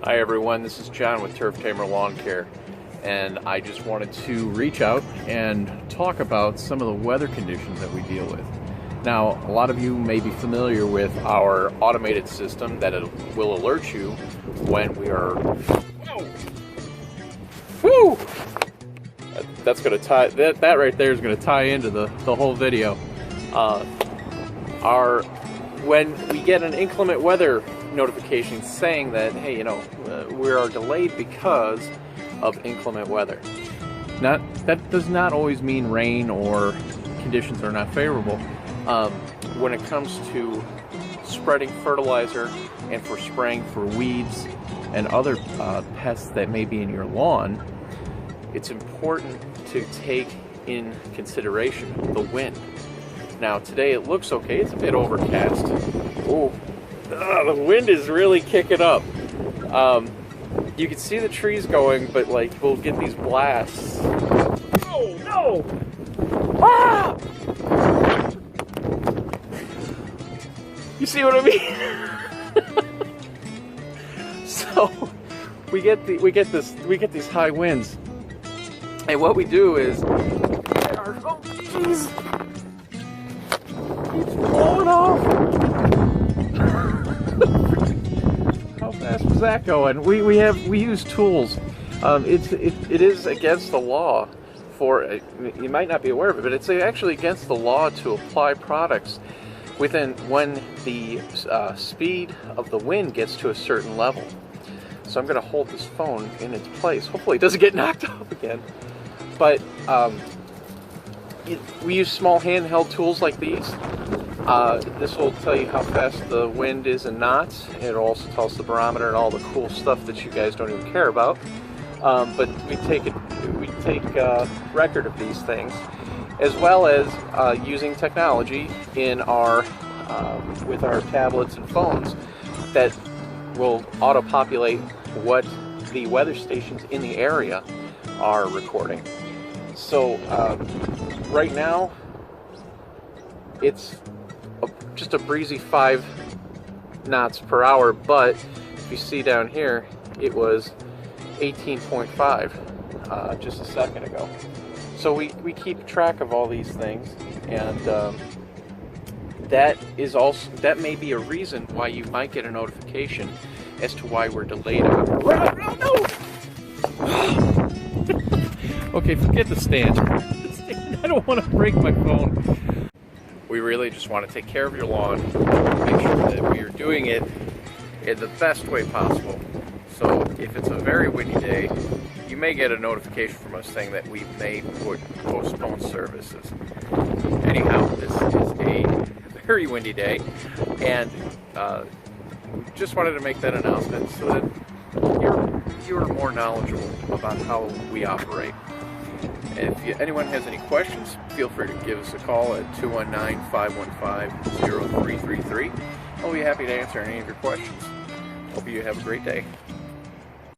Hi everyone, this is John with Turf Tamer Lawn Care, and I just wanted to reach out and talk about some of the weather conditions that we deal with. Now, a lot of you may be familiar with our automated system that will alert you when we are... Woo! That's going to tie, that right there is going to tie into the whole video. When we get an inclement weather notification saying that, hey, you know, we are delayed because of inclement weather. That does not always mean rain or conditions are not favorable. When it comes to spreading fertilizer and for spraying for weeds and other pests that may be in your lawn, it's important to take in consideration the wind. Now today it looks okay, it's a bit overcast. Oh, the wind is really kicking up. You can see the trees going, but like we'll get these blasts. Oh no! Ah! You see what I mean? So we get these high winds, and what we do is, oh jeez, keeps falling off. How fast was that going? We use tools. It is against the law for, you might not be aware of it, but it's actually against the law to apply products when the speed of the wind gets to a certain level. So I'm going to hold this phone in its place. Hopefully it doesn't get knocked off again. But we use small handheld tools like these. This will tell you how fast the wind is in knots. It'll also tell us the barometer and all the cool stuff that you guys don't even care about. But we take record of these things, as well as using technology in our with our tablets and phones that will auto-populate what the weather stations in the area are recording. So right now it's just a breezy 5 knots per hour, but if you see down here, it was 18.5 just a second ago. So we keep track of all these things, and that may be a reason why you might get a notification as to why we're delayed on. Oh, no! Okay, forget the stand. I don't want to break my phone. We really just want to take care of your lawn, make sure that we are doing it in the best way possible. So if it's a very windy day, you may get a notification from us saying that we may postpone services. Anyhow, this is a very windy day, and just wanted to make that announcement so that you're more knowledgeable about how we operate. And if anyone has any questions, feel free to give us a call at 219-515-0333. I'll be happy to answer any of your questions. Hope you have a great day.